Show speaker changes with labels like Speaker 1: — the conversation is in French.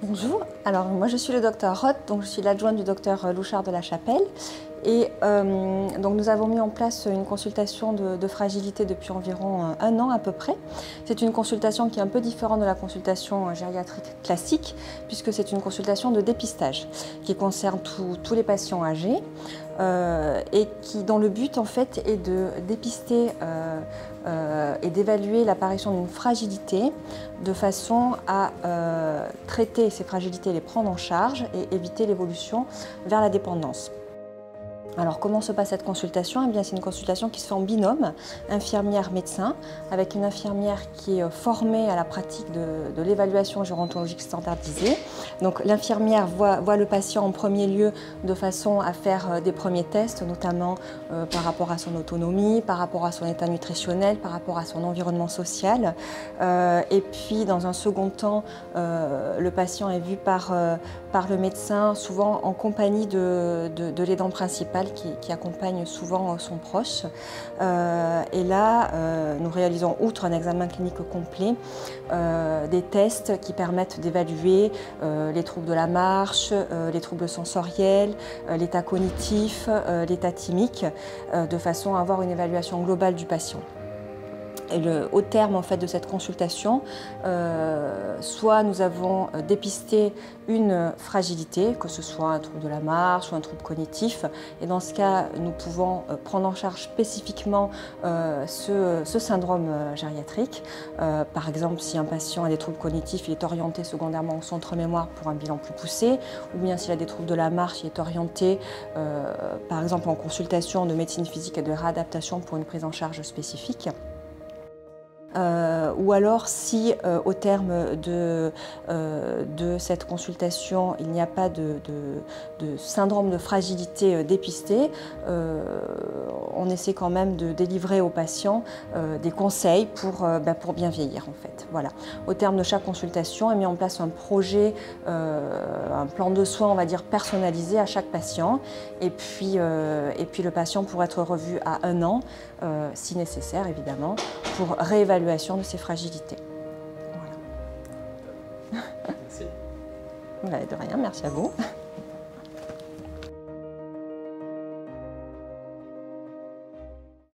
Speaker 1: Bonjour, alors moi je suis le docteur Roth, donc je suis l'adjointe du docteur Louchard de la Chapelle. Et donc nous avons mis en place une consultation de fragilité depuis environ un an à peu près. C'est une consultation qui est un peu différente de la consultation gériatrique classique, puisque c'est une consultation de dépistage qui concerne tous les patients âgés et dont le but en fait est de dépister et d'évaluer l'apparition d'une fragilité de façon à traiter ces fragilités, les prendre en charge et éviter l'évolution vers la dépendance. Alors comment se passe cette consultation? Eh bien, c'est une consultation qui se fait en binôme, infirmière-médecin, avec une infirmière qui est formée à la pratique de l'évaluation gérontologique standardisée. Donc l'infirmière voit le patient en premier lieu de façon à faire des premiers tests, notamment par rapport à son autonomie, par rapport à son état nutritionnel, par rapport à son environnement social. Et puis dans un second temps, le patient est vu par le médecin, souvent en compagnie de l'aidant principal qui accompagne souvent son proche. Et là, nous réalisons, outre un examen clinique complet, des tests qui permettent d'évaluer les troubles de la marche, les troubles sensoriels, l'état cognitif, l'état thymique, de façon à avoir une évaluation globale du patient. Et au terme en fait, de cette consultation, soit nous avons dépisté une fragilité, que ce soit un trouble de la marche ou un trouble cognitif, et dans ce cas, nous pouvons prendre en charge spécifiquement ce syndrome gériatrique. Par exemple, si un patient a des troubles cognitifs, il est orienté secondairement au centre mémoire pour un bilan plus poussé, ou bien s'il a des troubles de la marche, il est orienté par exemple en consultation de médecine physique et de réadaptation pour une prise en charge spécifique. Ou alors si au terme de cette consultation il n'y a pas de syndrome de fragilité dépisté, on essaie quand même de délivrer aux patients des conseils pour bien vieillir en fait. Voilà. Au terme de chaque consultation est mis en place un projet, un plan de soins on va dire personnalisé à chaque patient et puis le patient pourra être revu à un an si nécessaire évidemment pour réévaluation de ses fragilités. Voilà.
Speaker 2: Merci.
Speaker 1: De rien, merci à vous.